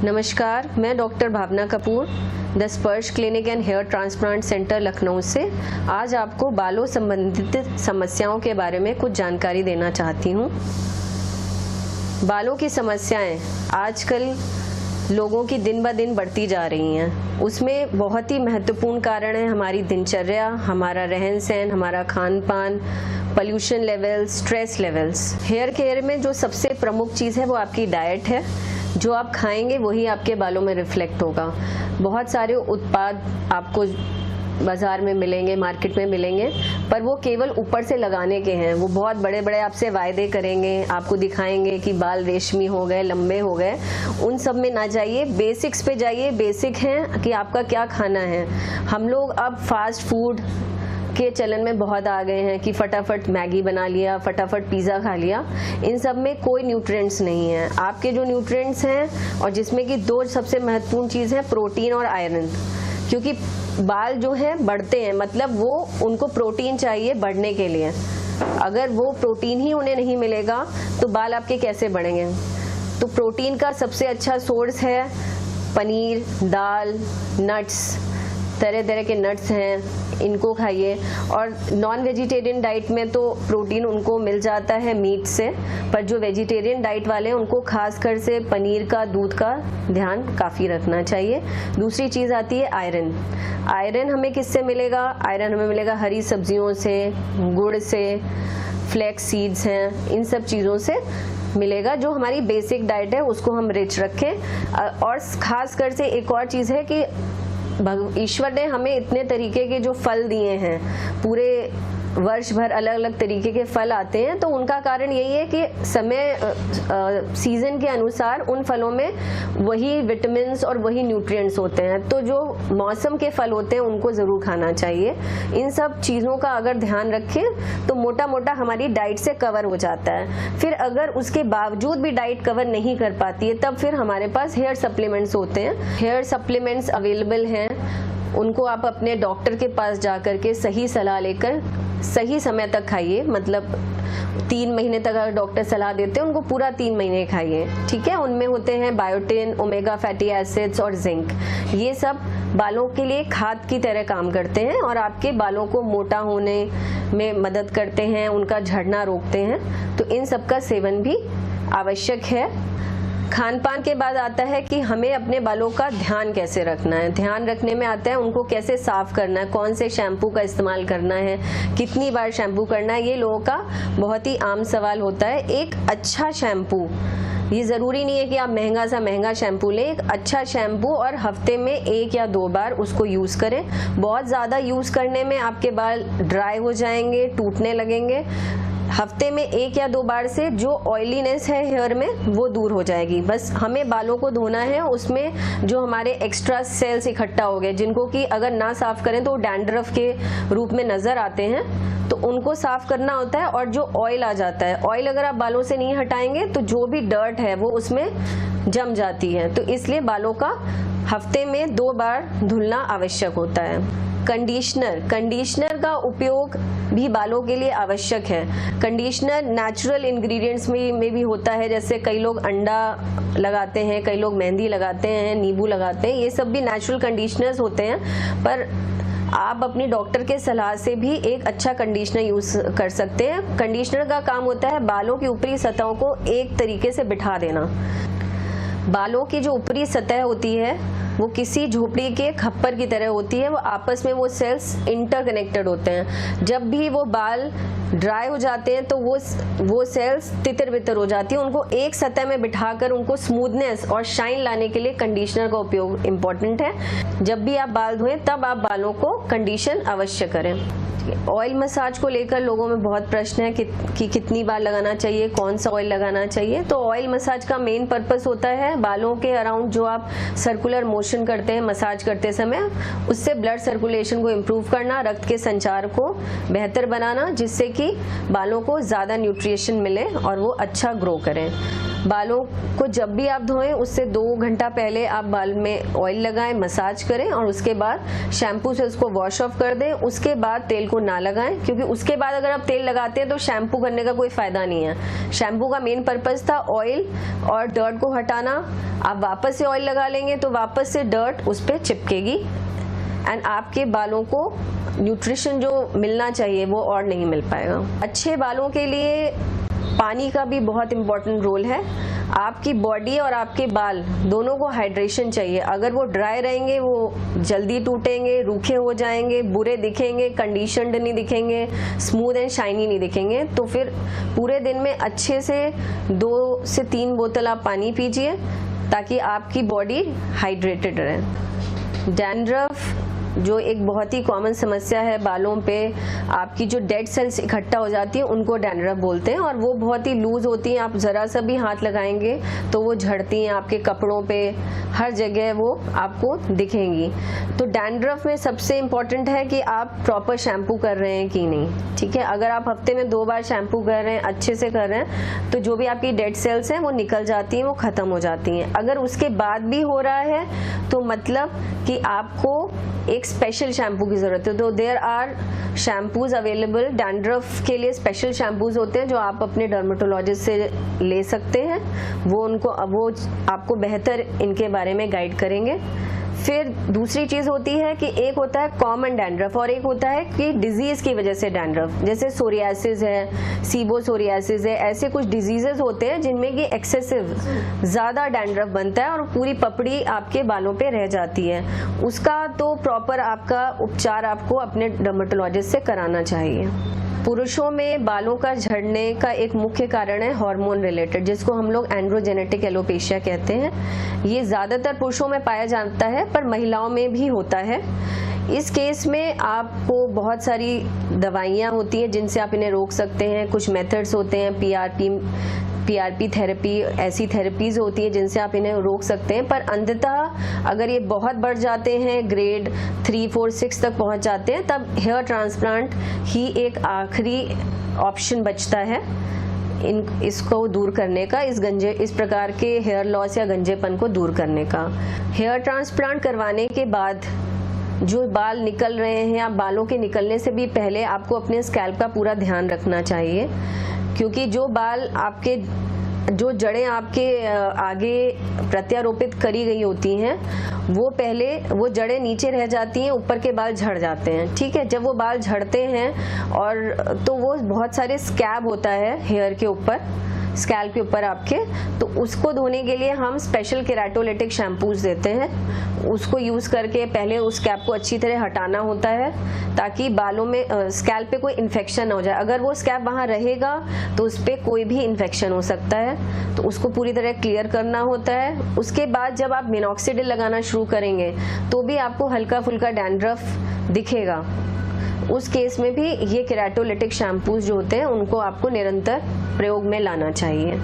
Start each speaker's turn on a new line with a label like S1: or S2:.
S1: नमस्कार, मैं doctor Bhavna Kapoor the Sparsh clinic and hair transplant centre Lucknow से आज आपको बालों संबंधित समस्याओं के बारे में कुछ जानकारी देना चाहती हूँ। बालों की समस्याएं आजकल लोगों की दिन ब दिन बढ़ती जा रही हैं। उसमें बहुत ही महत्वपूर्ण कारण है हमारी दिनचर्या, हमारा रहन सहन, हमारा खान पान, pollution level, stress levels. Hair care में जो सबसे प्रमुख चीज़ है वो आपकी डाइट है। जो आप खाएंगे वही आपके बालों में रिफ्लेक्ट होगा। बहुत सारे उत्पाद आपको बाज़ार में मिलेंगे, मार्केट में मिलेंगे, पर वो केवल ऊपर से लगाने के हैं। वो बहुत बड़े बड़े आपसे वायदे करेंगे, आपको दिखाएंगे कि बाल रेशमी हो गए, लंबे हो गए। उन सब में ना जाइए, बेसिक्स पे जाइए। बेसिक हैं कि आपका क्या खाना है। हम लोग अब फास्ट फूड के चलन में बहुत आ गए हैं कि फटाफट मैगी बना लिया, फटाफट पिज़्ज़ा खा लिया। इन सब में कोई न्यूट्रिएंट्स नहीं है। आपके जो न्यूट्रिएंट्स हैं, और जिसमें कि दो सबसे महत्वपूर्ण चीज़ है, प्रोटीन और आयरन। क्योंकि बाल जो हैं बढ़ते हैं, मतलब वो उनको प्रोटीन चाहिए बढ़ने के लिए। अगर वो प्रोटीन ही उन्हें नहीं मिलेगा तो बाल आपके कैसे बढ़ेंगे। तो प्रोटीन का सबसे अच्छा सोर्स है पनीर, दाल, नट्स, तरह तरह के नट्स हैं, इनको खाइए। और नॉन वेजिटेरियन डाइट में तो प्रोटीन उनको मिल जाता है मीट से, पर जो वेजिटेरियन डाइट वाले हैं उनको खासकर से पनीर का, दूध का ध्यान काफ़ी रखना चाहिए। दूसरी चीज़ आती है आयरन। आयरन हमें किससे मिलेगा? आयरन हमें मिलेगा हरी सब्जियों से, गुड़ से, फ्लैक्स सीड्स हैं, इन सब चीज़ों से मिलेगा। जो हमारी बेसिक डाइट है उसको हम रिच रखें। और खासकर से एक और चीज़ है कि ईश्वर ने हमें इतने तरीके के जो फल दिए हैं, पूरे वर्ष भर अलग अलग तरीके के फल आते हैं, तो उनका कारण यही है कि समय सीजन के अनुसार उन फलों में वही विटामिन्स और वही न्यूट्रिएंट्स होते हैं। तो जो मौसम के फल होते हैं उनको ज़रूर खाना चाहिए। इन सब चीज़ों का अगर ध्यान रखें तो मोटा मोटा हमारी डाइट से कवर हो जाता है। फिर अगर उसके बावजूद भी डाइट कवर नहीं कर पाती है, तब फिर हमारे पास हेयर सप्लीमेंट्स होते हैं। हेयर सप्लीमेंट्स अवेलेबल हैं, उनको आप अपने डॉक्टर के पास जा कर के सही सलाह लेकर सही समय तक खाइए। मतलब 3 महीने तक अगर डॉक्टर सलाह देते हैं, उनको पूरा 3 महीने खाइए, ठीक है। उनमें होते हैं बायोटिन, ओमेगा फैटी एसिड्स और जिंक। ये सब बालों के लिए खाद की तरह काम करते हैं और आपके बालों को मोटा होने में मदद करते हैं, उनका झड़ना रोकते हैं। तो इन सब का सेवन भी आवश्यक है। खान पान के बाद आता है कि हमें अपने बालों का ध्यान कैसे रखना है। ध्यान रखने में आता है उनको कैसे साफ करना है, कौन से शैम्पू का इस्तेमाल करना है, कितनी बार शैम्पू करना है। ये लोगों का बहुत ही आम सवाल होता है। एक अच्छा शैम्पू, ये ज़रूरी नहीं है कि आप महंगा शैम्पू लें। एक अच्छा शैम्पू और हफ्ते में 1 या 2 बार उसको यूज़ करें। बहुत ज़्यादा यूज़ करने में आपके बाल ड्राई हो जाएंगे, टूटने लगेंगे। हफ्ते में 1 या 2 बार से जो ऑयलीनेस है हेयर में वो दूर हो जाएगी। बस हमें बालों को धोना है, उसमें जो हमारे एक्स्ट्रा सेल्स इकट्ठा हो गए, जिनको कि अगर ना साफ करें तो डैंड्रफ के रूप में नज़र आते हैं, तो उनको साफ करना होता है। और जो ऑयल आ जाता है, ऑयल अगर आप बालों से नहीं हटाएंगे तो जो भी डर्ट है वो उसमें जम जाती है। तो इसलिए बालों का हफ्ते में 2 बार धुलना आवश्यक होता है। कंडीशनर का उपयोग भी बालों के लिए आवश्यक है। कंडीशनर नेचुरल इंग्रेडिएंट्स में भी होता है। जैसे कई लोग अंडा लगाते हैं, कई लोग मेहंदी लगाते हैं, नींबू लगाते हैं, ये सब भी नेचुरल कंडीशनर्स होते हैं। पर आप अपनी डॉक्टर के सलाह से भी एक अच्छा कंडीशनर यूज़ कर सकते हैं। कंडीशनर का काम होता है बालों की ऊपरी सतहों को एक तरीके से बिठा देना। बालों की जो ऊपरी सतह होती है वो किसी झोपड़ी के खप्पर की तरह होती है। वो आपस में वो सेल्स इंटरकनेक्टेड होते हैं। जब भी वो बाल ड्राई हो जाते हैं तो वो सेल्स तितर बितर हो जाती हैं। उनको एक सतह में बिठाकर उनको स्मूथनेस और शाइन लाने के लिए कंडीशनर का उपयोग इम्पॉर्टेंट है। जब भी आप बाल धोएं तब आप बालों को कंडीशन अवश्य करें। ऑयल मसाज को लेकर लोगों में बहुत प्रश्न है कि कितनी बार लगाना चाहिए, कौन सा ऑयल लगाना चाहिए। तो ऑयल मसाज का मेन पर्पस होता है बालों के अराउंड जो आप सर्कुलर मोशन करते हैं मसाज करते समय, उससे ब्लड सर्कुलेशन को इम्प्रूव करना, रक्त के संचार को बेहतर बनाना, जिससे कि बालों को ज़्यादा न्यूट्रिशन मिले और वो अच्छा ग्रो करें। बालों को जब भी आप धोएं उससे 2 घंटा पहले आप बाल में ऑयल लगाएं, मसाज करें और उसके बाद शैम्पू से उसको वॉश ऑफ कर दें। उसके बाद तेल को ना लगाएं, क्योंकि उसके बाद अगर आप तेल लगाते हैं तो शैम्पू करने का कोई फायदा नहीं है। शैम्पू का मेन पर्पज था ऑयल और डर्ट को हटाना। आप वापस से ऑयल लगा लेंगे तो वापस से डर्ट उस पर चिपकेगी एंड आपके बालों को न्यूट्रिशन जो मिलना चाहिए वो और नहीं मिल पाएगा। अच्छे बालों के लिए पानी का भी बहुत इम्पोर्टेंट रोल है। आपकी बॉडी और आपके बाल दोनों को हाइड्रेशन चाहिए। अगर वो ड्राई रहेंगे वो जल्दी टूटेंगे, रूखे हो जाएंगे, बुरे दिखेंगे, कंडीशनड नहीं दिखेंगे, स्मूथ एंड शाइनी नहीं दिखेंगे। तो फिर पूरे दिन में अच्छे से 2 से 3 बोतल आप पानी पीजिए ताकि आपकी बॉडी हाइड्रेटेड रहे। डैंड्रफ जो एक बहुत ही कॉमन समस्या है बालों पे, आपकी जो डेड सेल्स इकट्ठा हो जाती है उनको डैंड्रफ बोलते हैं और वो बहुत ही लूज होती हैं। आप ज़रा सा भी हाथ लगाएंगे तो वो झड़ती हैं आपके कपड़ों पे, हर जगह वो आपको दिखेंगी। तो डैंड्रफ में सबसे इम्पॉर्टेंट है कि आप प्रॉपर शैम्पू कर रहे हैं कि नहीं। ठीक है, अगर आप हफ्ते में 2 बार शैम्पू कर रहे हैं, अच्छे से कर रहे हैं, तो जो भी आपकी डेड सेल्स हैं वो निकल जाती हैं, वो ख़त्म हो जाती हैं। अगर उसके बाद भी हो रहा है तो मतलब कि आपको एक स्पेशल शैम्पू की ज़रूरत है। तो there are shampoos available. Dandruff के लिए स्पेशल शैम्पूज होते हैं जो आप अपने डर्मेटोलॉजिस्ट से ले सकते हैं। वो आपको बेहतर इनके बारे में गाइड करेंगे। फिर दूसरी चीज़ होती है कि एक होता है कॉमन डैंड्रफ और एक होता है कि डिजीज़ की वजह से डैंड्रफ, जैसे सोरियासिस है, सीबोसोरियासिस है। ऐसे कुछ डिजीजेस होते हैं जिनमें कि एक्सेसिव ज़्यादा डैंड्रफ बनता है और पूरी पपड़ी आपके बालों पे रह जाती है। उसका तो प्रॉपर आपका उपचार आपको अपने डर्मेटोलॉजिस्ट से कराना चाहिए। पुरुषों में बालों का झड़ने का एक मुख्य कारण है हार्मोन रिलेटेड, जिसको हम लोग एंड्रोजेनेटिक एलोपेशिया कहते हैं। ये ज़्यादातर पुरुषों में पाया जाता है पर महिलाओं में भी होता है। इस केस में आपको बहुत सारी दवाइयाँ होती हैं जिनसे आप इन्हें रोक सकते हैं। कुछ मेथड्स होते हैं, पीआरपी थेरेपी, ऐसी थेरेपीज होती है जिनसे आप इन्हें रोक सकते हैं। पर अंततः अगर ये बहुत बढ़ जाते हैं, ग्रेड 3, 4, 6 तक पहुंच जाते हैं, तब हेयर ट्रांसप्लांट ही एक आखिरी ऑप्शन बचता है इसको दूर करने का, इस प्रकार के हेयर लॉस या गंजेपन को दूर करने का। हेयर ट्रांसप्लांट करवाने के बाद जो बाल निकल रहे हैं या बालों के निकलने से भी पहले आपको अपने स्कैल्प का पूरा ध्यान रखना चाहिए, क्योंकि जो जड़ें आपके आगे प्रत्यारोपित करी गई होती हैं वो जड़ें नीचे रह जाती हैं, ऊपर के बाल झड़ जाते हैं। ठीक है, जब वो बाल झड़ते हैं और तो वो बहुत सारे स्कैब होता है हेयर के ऊपर, स्कैल्प के ऊपर आपके, तो उसको धोने के लिए हम स्पेशल केराटोलिटिक शैम्पूज देते हैं। उसको यूज़ करके पहले उस स्कैल्प को अच्छी तरह हटाना होता है ताकि बालों में स्कैल्प पे कोई इन्फेक्शन ना हो जाए। अगर वो स्कैल्प वहाँ रहेगा तो उस पर कोई भी इन्फेक्शन हो सकता है, तो उसको पूरी तरह क्लियर करना होता है। उसके बाद जब आप मिनॉक्सिडिल लगाना शुरू करेंगे तो भी आपको हल्का फुल्का डैंड्रफ दिखेगा। उस केस में भी ये केराटोलिटिक शैम्पूज जो होते हैं उनको आपको निरंतर प्रयोग में लाना चाहिए।